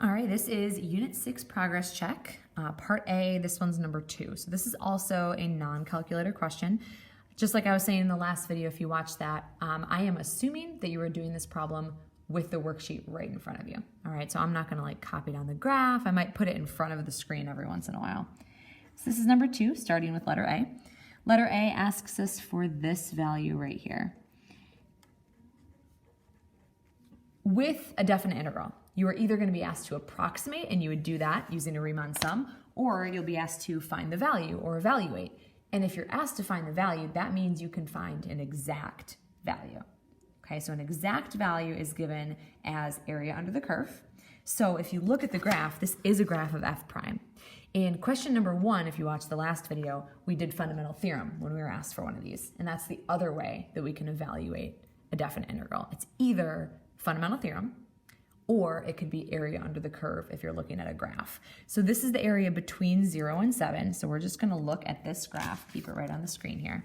All right, this is Unit 6 Progress Check, Part A. This one's number 2. So this is also a non-calculator question. Just like I was saying in the last video, if you watched that, I am assuming that you were doing this problem with the worksheet right in front of you. All right, so I'm not gonna copy down the graph. I might put it in front of the screen every once in a while. So this is number 2, starting with letter A. Letter A asks us for this value right here. With a definite integral, you are either going to be asked to approximate, and you would do that using a Riemann sum, or you'll be asked to find the value or evaluate. And if you're asked to find the value, that means you can find an exact value. Okay, so an exact value is given as area under the curve. So if you look at the graph, this is a graph of f prime. In question number 1, if you watched the last video, we did fundamental theorem when we were asked for one of these. And that's the other way that we can evaluate a definite integral. It's either fundamental theorem, or it could be area under the curve if you're looking at a graph. So this is the area between 0 and 7. So we're just going to look at this graph, keep it right on the screen here.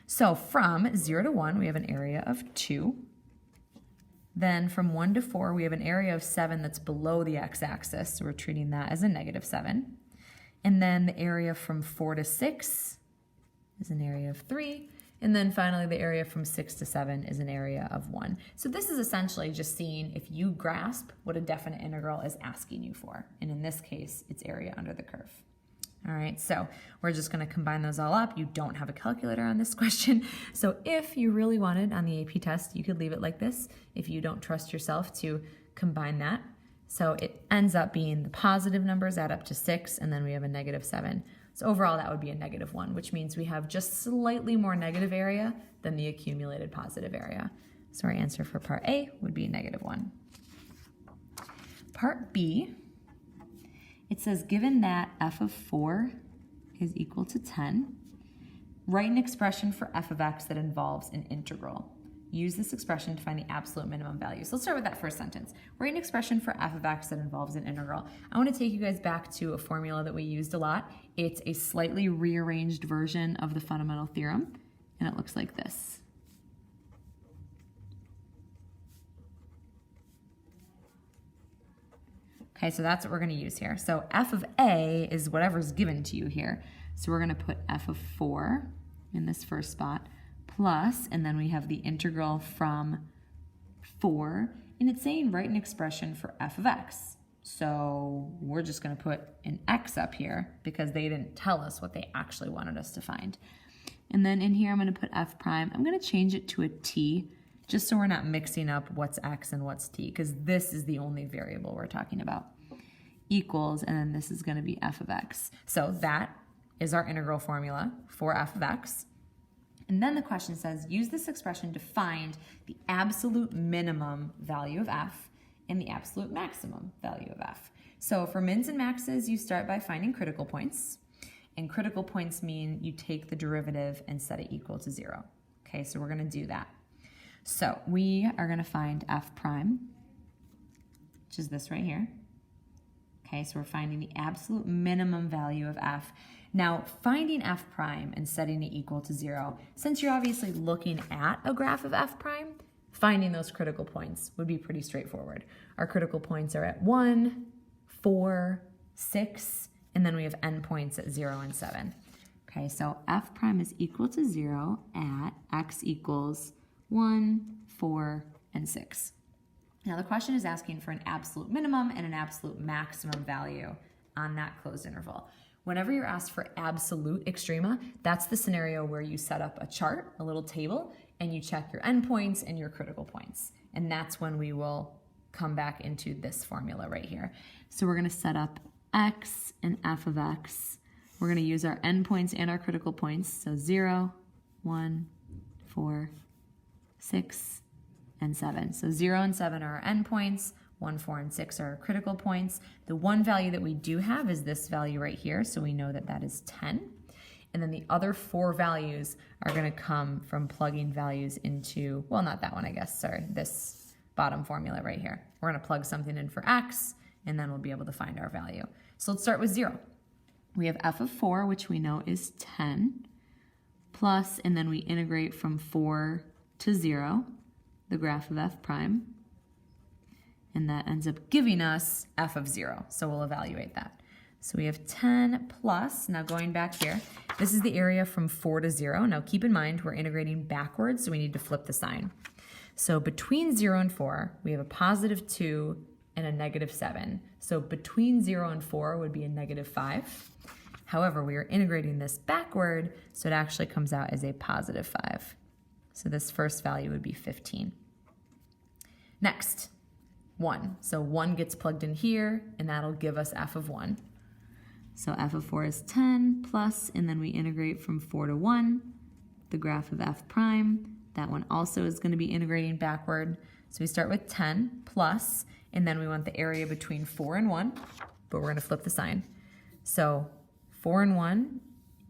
So from 0 to 1, we have an area of 2. Then from 1 to 4, we have an area of 7 that's below the x-axis. So we're treating that as a negative 7. And then the area from 4 to 6 is an area of 3. And then finally, the area from 6 to 7 is an area of 1. So this is essentially just seeing if you grasp what a definite integral is asking you for. And in this case, it's area under the curve. All right, so we're just going to combine those all up. You don't have a calculator on this question. So if you really wanted on the AP test, you could leave it like this if you don't trust yourself to combine that. So it ends up being the positive numbers add up to 6, and then we have a negative 7. So overall, that would be a negative 1, which means we have just slightly more negative area than the accumulated positive area. So our answer for part A would be negative 1. Part B, it says, given that f of 4 is equal to 10, write an expression for f of x that involves an integral. Use this expression to find the absolute minimum value. So let's start with that first sentence. Write an expression for f of x that involves an integral. I want to take you guys back to a formula that we used a lot. It's a slightly rearranged version of the fundamental theorem, and it looks like this. Okay, so that's what we're going to use here. So f of a is whatever's given to you here. So we're going to put f of 4 in this first spot, plus, and then we have the integral from 4, and it's saying write an expression for f of x. So we're just going to put an x up here because they didn't tell us what they actually wanted us to find. And then in here I'm going to put f prime. I'm going to change it to a t just so we're not mixing up what's x and what's t, because this is the only variable we're talking about. Equals, and then this is going to be f of x. So that is our integral formula for f of x. And then the question says, use this expression to find the absolute minimum value of f and the absolute maximum value of f. So for mins and maxes, you start by finding critical points. And critical points mean you take the derivative and set it equal to 0. Okay, so we're going to do that. So we are going to find f prime, which is this right here. Okay, so we're finding the absolute minimum value of f. Now, finding f prime and setting it equal to 0, since you're obviously looking at a graph of f prime, finding those critical points would be pretty straightforward. Our critical points are at 1, 4, 6, and then we have endpoints at 0 and 7. Okay, so f prime is equal to 0 at x equals 1, 4, and 6. Now the question is asking for an absolute minimum and an absolute maximum value on that closed interval. Whenever you're asked for absolute extrema, that's the scenario where you set up a chart, a little table, and you check your endpoints and your critical points. And that's when we will come back into this formula right here. So we're going to set up x and f of x. We're going to use our endpoints and our critical points. So 0, 1, 4, 6, and 7. So 0 and 7 are our endpoints. 1, 4, and 6 are our critical points. The one value that we do have is this value right here, so we know that that is 10. And then the other 4 values are going to come from plugging values into, well, not that one, I guess, sorry, this bottom formula right here. We're going to plug something in for x, and then we'll be able to find our value. So let's start with 0. We have f of 4, which we know is 10, plus, and then we integrate from 4 to 0, the graph of f prime. and that ends up giving us f of 0. So we'll evaluate that. So we have 10 plus, now going back here, this is the area from 4 to 0. Now keep in mind we're integrating backwards, so we need to flip the sign. So between 0 and 4, we have a positive 2 and a negative 7. So between 0 and 4 would be a negative 5. However, we are integrating this backward, so it actually comes out as a positive 5. So this first value would be 15. Next, 1. So 1 gets plugged in here, and that'll give us f of 1. So f of 4 is 10 plus, and then we integrate from 4 to 1, the graph of f prime. That one also is going to be integrating backward. So we start with 10 plus, and then we want the area between 4 and 1, but we're going to flip the sign. So 4 and 1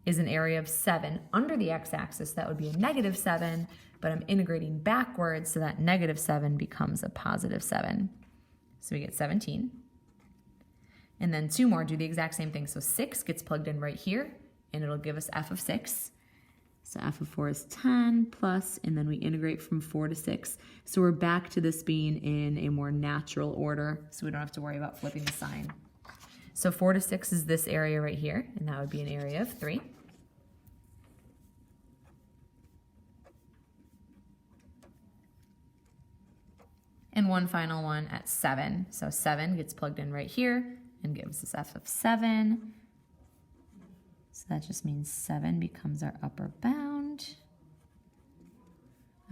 is an area of 7 under the x-axis. That would be a negative 7, but I'm integrating backwards, so that negative 7 becomes a positive 7. So we get 17. And then 2 more do the exact same thing. So 6 gets plugged in right here, and it'll give us f of 6. So f of 4 is 10 plus, and then we integrate from 4 to 6. So we're back to this being in a more natural order, so we don't have to worry about flipping the sign. So 4 to 6 is this area right here, and that would be an area of 3. And one final one at 7. So 7 gets plugged in right here and gives us f of 7. So that just means 7 becomes our upper bound.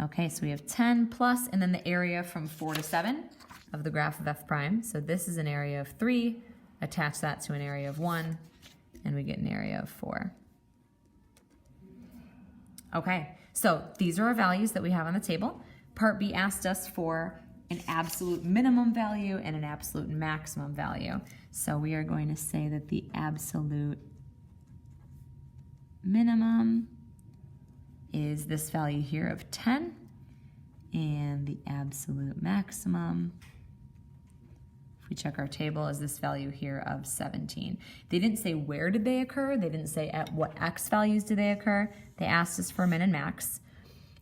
Okay, so we have 10 plus, and then the area from 4 to 7 of the graph of f prime. So this is an area of 3. Attach that to an area of 1, and we get an area of 4. Okay, so these are our values that we have on the table. Part B asked us for an absolute minimum value and an absolute maximum value. So we are going to say that the absolute minimum is this value here of 10, and the absolute maximum, if we check our table, is this value here of 17. They didn't say where did they occur. They didn't say at what x values do they occur. They asked us for min and max.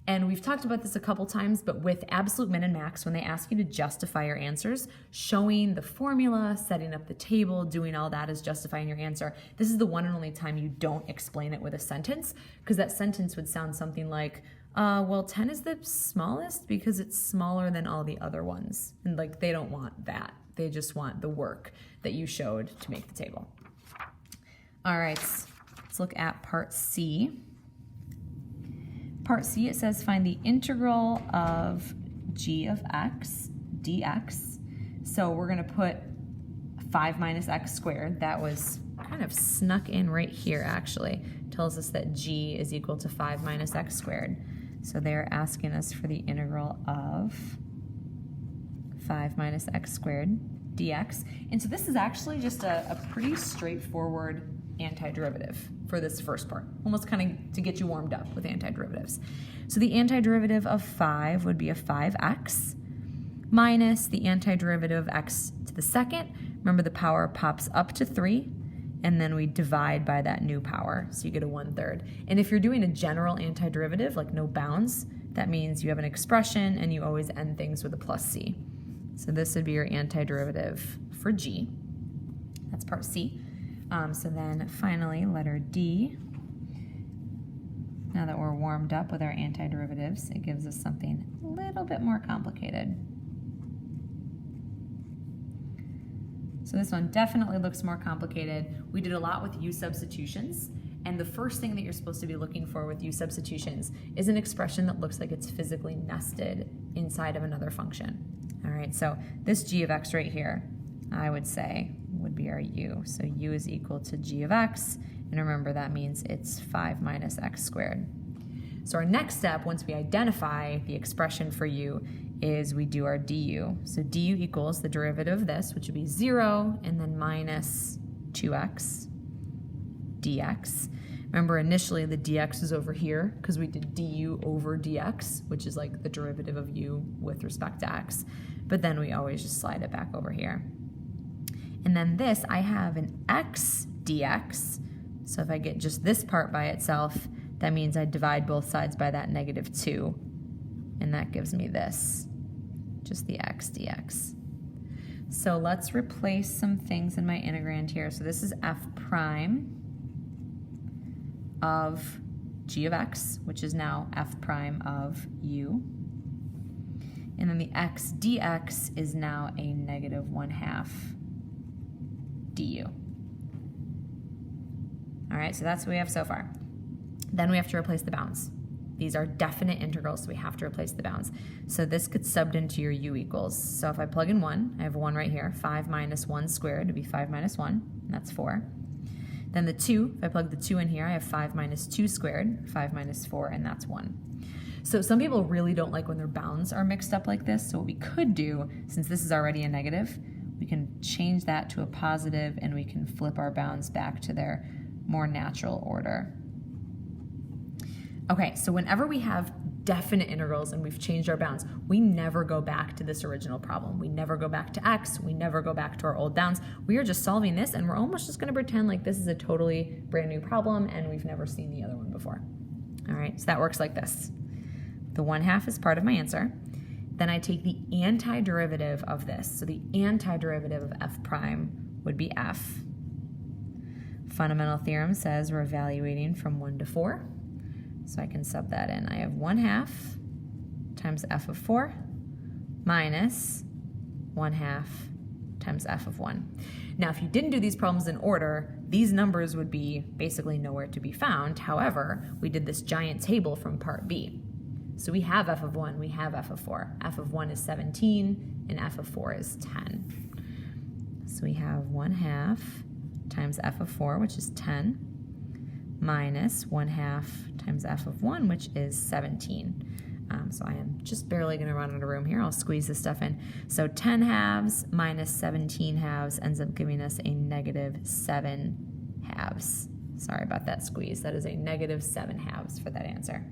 And we've talked about this a couple times, but with absolute min and max, when they ask you to justify your answers, showing the formula, setting up the table, doing all that is justifying your answer. This is the one and only time you don't explain it with a sentence, because that sentence would sound something like, well, 10 is the smallest because it's smaller than all the other ones. And like, they don't want that. They just want the work that you showed to make the table. All right, let's look at part C. Part C, it says find the integral of g of x dx. So we're going to put 5 minus x squared. That was kind of snuck in right here, actually. It tells us that g is equal to 5 minus x squared. So they're asking us for the integral of 5 minus x squared dx. And so this is actually just a pretty straightforward antiderivative for this first part, almost kind of to get you warmed up with antiderivatives. So the antiderivative of 5 would be a 5x minus the antiderivative of x to the second. Remember, the power pops up to 3, and then we divide by that new power, so you get a 1/3. And if you're doing a general antiderivative, like no bounds, that means you have an expression and you always end things with a plus c. So this would be your antiderivative for g. That's part C. So then finally, letter D. Now that we're warmed up with our antiderivatives, it gives us something a little bit more complicated. So this one definitely looks more complicated. We did a lot with u substitutions, and the first thing that you're supposed to be looking for with u substitutions is an expression that looks like it's physically nested inside of another function. All right, so this g of x right here, I would say, would be our u. So u is equal to g of x, and remember that means it's 5 minus x squared. So our next step, once we identify the expression for u, is we do our du. So du equals the derivative of this, which would be 0, and then minus 2x dx. Remember, initially the dx is over here because we did du over dx, which is like the derivative of u with respect to x. But then we always just slide it back over here. And then this, I have an x dx. So if I get just this part by itself, that means I divide both sides by that -2. And that gives me this, just the x dx. so let's replace some things in my integrand here. So this is f prime of g of x, which is now f prime of u. And then the x dx is now a negative 1/2 du. All right, so that's what we have so far. Then we have to replace the bounds. These are definite integrals, so we have to replace the bounds. So this gets subbed into your u equals. So if I plug in 1, I have 1 right here. 5 minus 1 squared would be 5 minus 1, and that's 4. Then the 2, if I plug the 2 in here, I have 5 minus 2 squared, 5 minus 4, and that's 1. So some people really don't like when their bounds are mixed up like this. So what we could do, since this is already a negative, we can change that to a positive, and we can flip our bounds back to their more natural order. Okay, so whenever we have definite integrals and we've changed our bounds, we never go back to this original problem. We never go back to x, we never go back to our old bounds. We are just solving this, and we're almost just gonna pretend like this is a totally brand new problem and we've never seen the other one before. All right, so that works like this. The 1/2 is part of my answer. Then I take the antiderivative of this. So the antiderivative of f prime would be f. Fundamental theorem says we're evaluating from 1 to 4. So I can sub that in. I have 1/2 times f of 4 minus 1/2 times f of 1. Now, if you didn't do these problems in order, these numbers would be basically nowhere to be found. However, we did this giant table from part B. So we have f of 1, we have f of 4. F of 1 is 17, and f of 4 is 10. So we have 1/2 times f of 4, which is 10, minus 1/2 times f of 1, which is 17. So I am just barely going to run out of room here. I'll squeeze this stuff in. So 10 halves minus 17 halves ends up giving us a negative 7 halves. Sorry about that squeeze. That is a negative 7 halves for that answer.